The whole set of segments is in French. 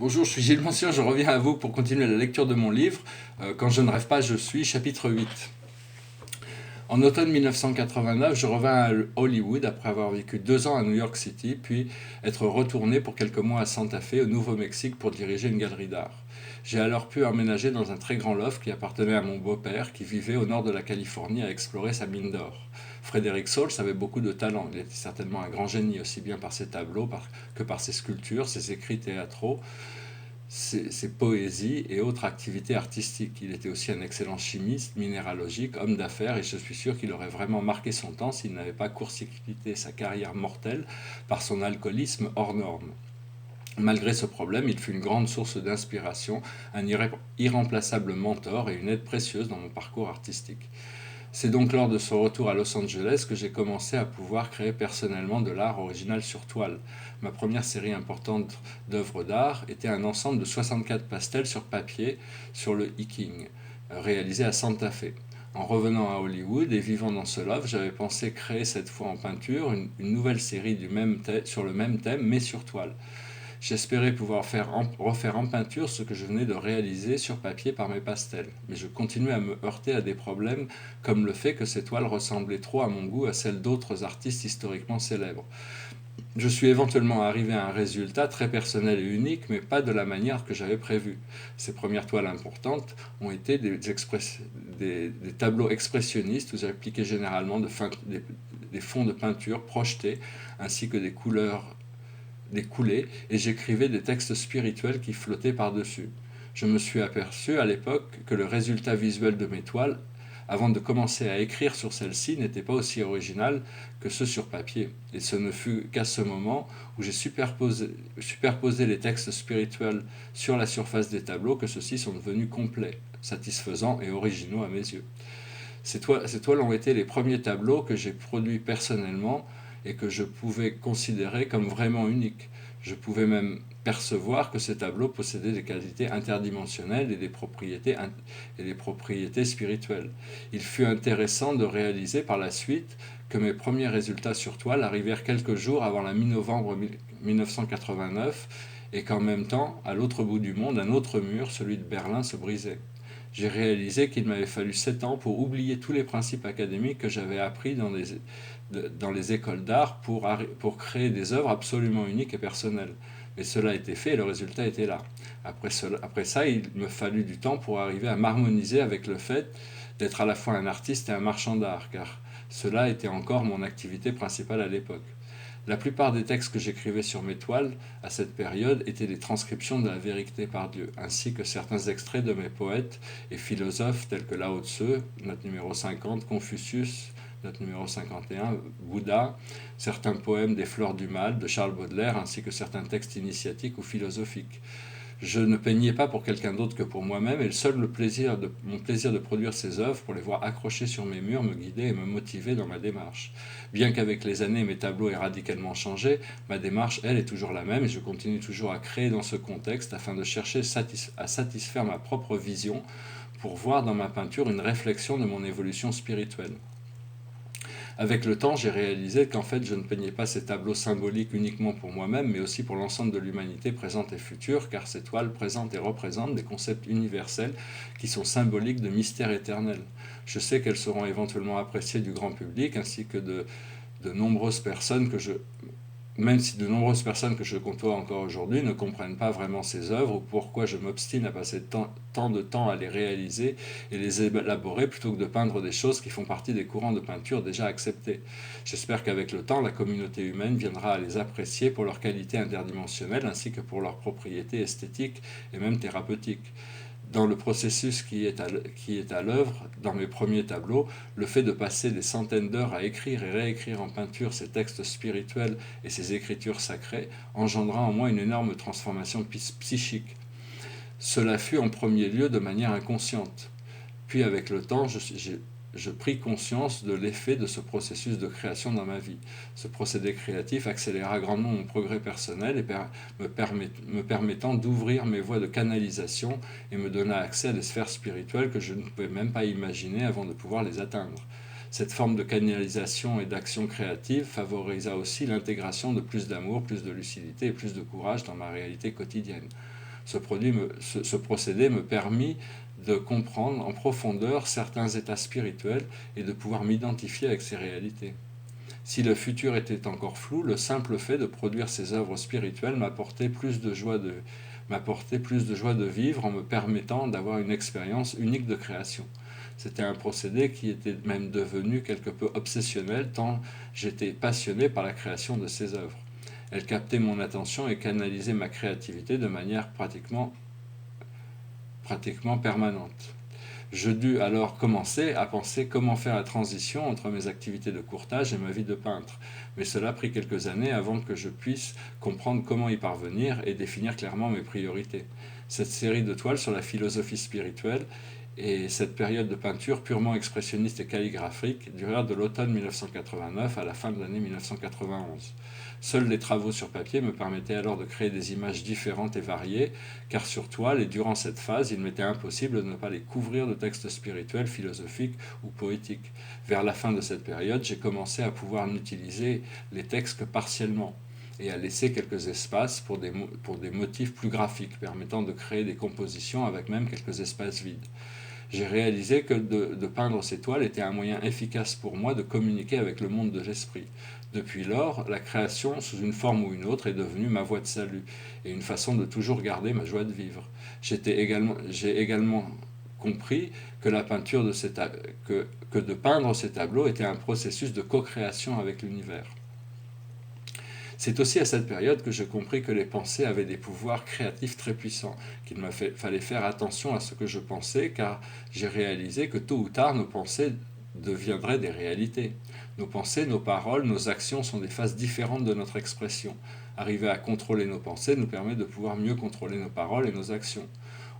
Bonjour, je suis Gilles Mancien, je reviens à vous pour continuer la lecture de mon livre. Quand je ne rêve pas, je suis, chapitre 8. En automne 1989, je revins à Hollywood après avoir vécu 2 ans à New York City, puis être retourné pour quelques mois à Santa Fe, au Nouveau-Mexique, pour diriger une galerie d'art. J'ai alors pu emménager dans un très grand loft qui appartenait à mon beau-père, qui vivait au nord de la Californie à explorer sa mine d'or. Frédéric Sauls avait beaucoup de talent. Il était certainement un grand génie, aussi bien par ses tableaux que par ses sculptures, ses écrits théâtraux, ses poésies et autres activités artistiques. Il était aussi un excellent chimiste, minéralogique, homme d'affaires, et je suis sûr qu'il aurait vraiment marqué son temps s'il n'avait pas court-circuité sa carrière mortelle par son alcoolisme hors norme. Malgré ce problème, il fut une grande source d'inspiration, un irremplaçable mentor et une aide précieuse dans mon parcours artistique. C'est donc lors de son retour à Los Angeles que j'ai commencé à pouvoir créer personnellement de l'art original sur toile. Ma première série importante d'œuvres d'art était un ensemble de 64 pastels sur papier sur le Hiking, réalisé à Santa Fe. En revenant à Hollywood et vivant dans ce loft, j'avais pensé créer cette fois en peinture une nouvelle série sur le même thème mais sur toile. J'espérais pouvoir refaire en peinture ce que je venais de réaliser sur papier par mes pastels, mais je continuais à me heurter à des problèmes comme le fait que ces toiles ressemblaient trop à mon goût à celles d'autres artistes historiquement célèbres. Je suis éventuellement arrivé à un résultat très personnel et unique, mais pas de la manière que j'avais prévu. Ces premières toiles importantes ont été des tableaux expressionnistes où j'appliquais généralement des fonds de peinture projetés ainsi que des coulées et j'écrivais des textes spirituels qui flottaient par-dessus. Je me suis aperçu à l'époque que le résultat visuel de mes toiles, avant de commencer à écrire sur celle-ci, n'était pas aussi original que ceux sur papier. Et ce ne fut qu'à ce moment où j'ai superposé les textes spirituels sur la surface des tableaux que ceux-ci sont devenus complets, satisfaisants et originaux à mes yeux. Ces toiles ont été les premiers tableaux que j'ai produits personnellement et que je pouvais considérer comme vraiment uniques. Je pouvais même percevoir que ces tableaux possédaient des qualités interdimensionnelles et des propriétés spirituelles. Il fut intéressant de réaliser par la suite que mes premiers résultats sur toile arrivèrent quelques jours avant la mi-novembre 1989 et qu'en même temps, à l'autre bout du monde, un autre mur, celui de Berlin, se brisait. J'ai réalisé qu'il m'avait fallu 7 ans pour oublier tous les principes académiques que j'avais appris dans les écoles d'art pour créer des œuvres absolument uniques et personnelles. Mais cela a été fait et le résultat était là. Après ça, il me fallut du temps pour arriver à m'harmoniser avec le fait d'être à la fois un artiste et un marchand d'art, car cela était encore mon activité principale à l'époque. La plupart des textes que j'écrivais sur mes toiles à cette période étaient des transcriptions de la vérité par Dieu, ainsi que certains extraits de mes poètes et philosophes tels que Lao Tzu, note numéro 50, Confucius, note numéro 51, Bouddha, certains poèmes des Fleurs du Mal de Charles Baudelaire, ainsi que certains textes initiatiques ou philosophiques. Je ne peignais pas pour quelqu'un d'autre que pour moi-même, et mon plaisir de produire ces œuvres, pour les voir accrochées sur mes murs, me guidait et me motivait dans ma démarche. Bien qu'avec les années mes tableaux aient radicalement changé, ma démarche, elle, est toujours la même, et je continue toujours à créer dans ce contexte afin de chercher à satisfaire ma propre vision pour voir dans ma peinture une réflexion de mon évolution spirituelle. Avec le temps, j'ai réalisé qu'en fait, je ne peignais pas ces tableaux symboliques uniquement pour moi-même, mais aussi pour l'ensemble de l'humanité présente et future, car ces toiles présentent et représentent des concepts universels qui sont symboliques de mystère éternel. Je sais qu'elles seront éventuellement appréciées du grand public, ainsi que de nombreuses personnes que je même si de nombreuses personnes que je côtoie encore aujourd'hui ne comprennent pas vraiment ces œuvres ou pourquoi je m'obstine à passer tant de temps à les réaliser et les élaborer plutôt que de peindre des choses qui font partie des courants de peinture déjà acceptés. J'espère qu'avec le temps, la communauté humaine viendra à les apprécier pour leur qualité interdimensionnelle ainsi que pour leurs propriétés esthétiques et même thérapeutiques. Dans le processus qui est à l'œuvre, dans mes premiers tableaux, le fait de passer des centaines d'heures à écrire et réécrire en peinture ces textes spirituels et ces écritures sacrées engendra en moi une énorme transformation psychique. Cela fut en premier lieu de manière inconsciente. Puis avec le temps, je pris conscience de l'effet de ce processus de création dans ma vie. Ce procédé créatif accéléra grandement mon progrès personnel et me permettant d'ouvrir mes voies de canalisation et me donna accès à des sphères spirituelles que je ne pouvais même pas imaginer avant de pouvoir les atteindre. Cette forme de canalisation et d'action créative favorisa aussi l'intégration de plus d'amour, plus de lucidité et plus de courage dans ma réalité quotidienne. Ce procédé me permit de comprendre en profondeur certains états spirituels et de pouvoir m'identifier avec ces réalités. Si le futur était encore flou, le simple fait de produire ces œuvres spirituelles m'apportait plus de joie de vivre en me permettant d'avoir une expérience unique de création. C'était un procédé qui était même devenu quelque peu obsessionnel tant j'étais passionné par la création de ces œuvres. Elles captaient mon attention et canalisaient ma créativité de manière pratiquement permanente. Je dus alors commencer à penser comment faire la transition entre mes activités de courtage et ma vie de peintre, mais cela a pris quelques années avant que je puisse comprendre comment y parvenir et définir clairement mes priorités. Cette série de toiles sur la philosophie spirituelle et cette période de peinture purement expressionniste et calligraphique durèrent de l'automne 1989 à la fin de l'année 1991. Seuls les travaux sur papier me permettaient alors de créer des images différentes et variées, car sur toile et durant cette phase, il m'était impossible de ne pas les couvrir de textes spirituels, philosophiques ou poétiques. Vers la fin de cette période, j'ai commencé à pouvoir n'utiliser les textes que partiellement et à laisser quelques espaces pour des motifs plus graphiques, permettant de créer des compositions avec même quelques espaces vides. J'ai réalisé que de peindre ces toiles était un moyen efficace pour moi de communiquer avec le monde de l'esprit. Depuis lors, la création, sous une forme ou une autre, est devenue ma voie de salut et une façon de toujours garder ma joie de vivre. J'ai également compris que de peindre ces tableaux était un processus de co-création avec l'univers. C'est aussi à cette période que je compris que les pensées avaient des pouvoirs créatifs très puissants, qu'il me fallait faire attention à ce que je pensais, car j'ai réalisé que tôt ou tard nos pensées deviendraient des réalités. Nos pensées, nos paroles, nos actions sont des phases différentes de notre expression. Arriver à contrôler nos pensées nous permet de pouvoir mieux contrôler nos paroles et nos actions.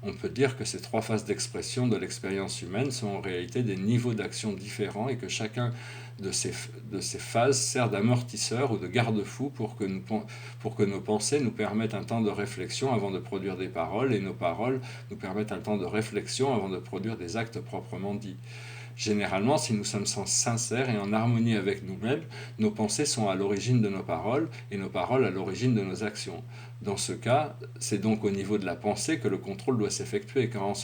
On peut dire que ces trois phases d'expression de l'expérience humaine sont en réalité des niveaux d'action différents et que chacun de ces phases sert d'amortisseur ou de garde-fou pour que nos pensées nous permettent un temps de réflexion avant de produire des paroles et nos paroles nous permettent un temps de réflexion avant de produire des actes proprement dits. Généralement, si nous sommes sincères et en harmonie avec nous-mêmes, nos pensées sont à l'origine de nos paroles et nos paroles à l'origine de nos actions. Dans ce cas, c'est donc au niveau de la pensée que le contrôle doit s'effectuer, car en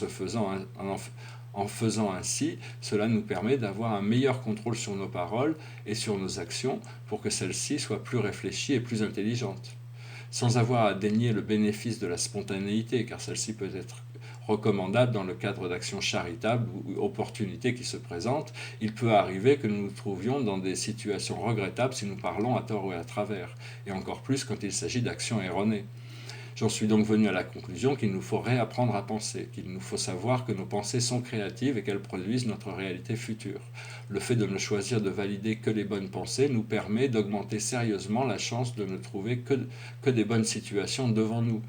faisant ainsi, cela nous permet d'avoir un meilleur contrôle sur nos paroles et sur nos actions pour que celles-ci soient plus réfléchies et plus intelligentes. Sans avoir à dénier le bénéfice de la spontanéité, car celle-ci peut être recommandable dans le cadre d'actions charitables ou opportunités qui se présentent, il peut arriver que nous nous trouvions dans des situations regrettables si nous parlons à tort ou à travers, et encore plus quand il s'agit d'actions erronées. J'en suis donc venu à la conclusion qu'il nous faut réapprendre à penser, qu'il nous faut savoir que nos pensées sont créatives et qu'elles produisent notre réalité future. Le fait de ne choisir de valider que les bonnes pensées nous permet d'augmenter sérieusement la chance de ne trouver que des bonnes situations devant nous.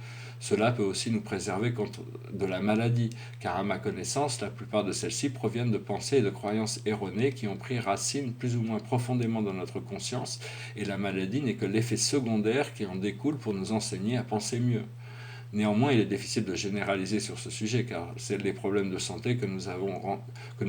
Cela peut aussi nous préserver contre de la maladie, car à ma connaissance, la plupart de celles-ci proviennent de pensées et de croyances erronées qui ont pris racine plus ou moins profondément dans notre conscience, et la maladie n'est que l'effet secondaire qui en découle pour nous enseigner à penser mieux. Néanmoins, il est difficile de généraliser sur ce sujet, car les problèmes de santé que nous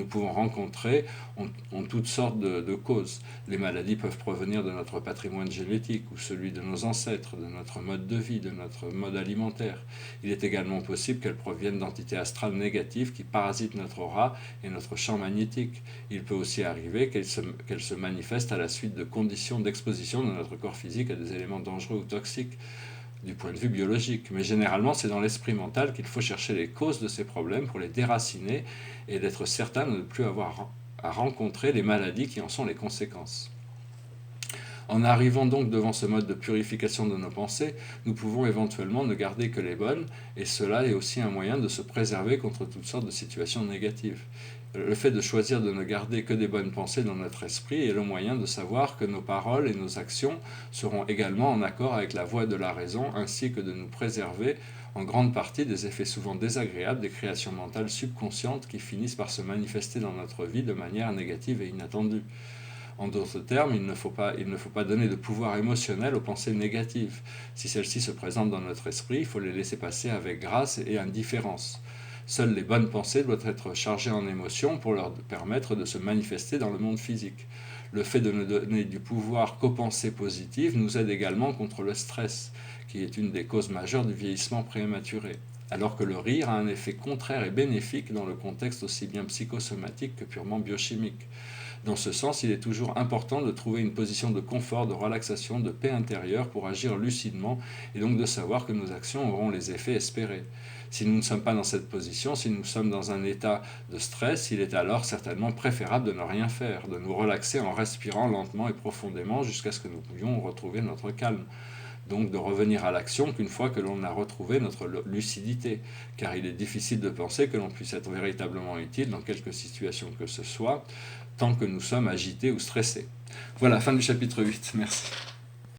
pouvons rencontrer ont toutes sortes de causes. Les maladies peuvent provenir de notre patrimoine génétique ou celui de nos ancêtres, de notre mode de vie, de notre mode alimentaire. Il est également possible qu'elles proviennent d'entités astrales négatives qui parasitent notre aura et notre champ magnétique. Il peut aussi arriver qu'elles se manifestent à la suite de conditions d'exposition de notre corps physique à des éléments dangereux ou toxiques du point de vue biologique, mais généralement c'est dans l'esprit mental qu'il faut chercher les causes de ces problèmes pour les déraciner et d'être certain de ne plus avoir à rencontrer les maladies qui en sont les conséquences. En arrivant donc devant ce mode de purification de nos pensées, nous pouvons éventuellement ne garder que les bonnes, et cela est aussi un moyen de se préserver contre toutes sortes de situations négatives. Le fait de choisir de ne garder que des bonnes pensées dans notre esprit est le moyen de savoir que nos paroles et nos actions seront également en accord avec la voie de la raison, ainsi que de nous préserver en grande partie des effets souvent désagréables des créations mentales subconscientes qui finissent par se manifester dans notre vie de manière négative et inattendue. En d'autres termes, il ne faut pas donner de pouvoir émotionnel aux pensées négatives. Si celles-ci se présentent dans notre esprit, il faut les laisser passer avec grâce et indifférence. Seules les bonnes pensées doivent être chargées en émotions pour leur permettre de se manifester dans le monde physique. Le fait de ne donner du pouvoir qu'aux pensées positives nous aide également contre le stress, qui est une des causes majeures du vieillissement prématuré, alors que le rire a un effet contraire et bénéfique dans le contexte aussi bien psychosomatique que purement biochimique. Dans ce sens, il est toujours important de trouver une position de confort, de relaxation, de paix intérieure pour agir lucidement et donc de savoir que nos actions auront les effets espérés. Si nous ne sommes pas dans cette position, si nous sommes dans un état de stress, il est alors certainement préférable de ne rien faire, de nous relaxer en respirant lentement et profondément jusqu'à ce que nous puissions retrouver notre calme. Donc de revenir à l'action qu'une fois que l'on a retrouvé notre lucidité, car il est difficile de penser que l'on puisse être véritablement utile dans quelque situation que ce soit, tant que nous sommes agités ou stressés. Voilà, fin du chapitre 8. Merci.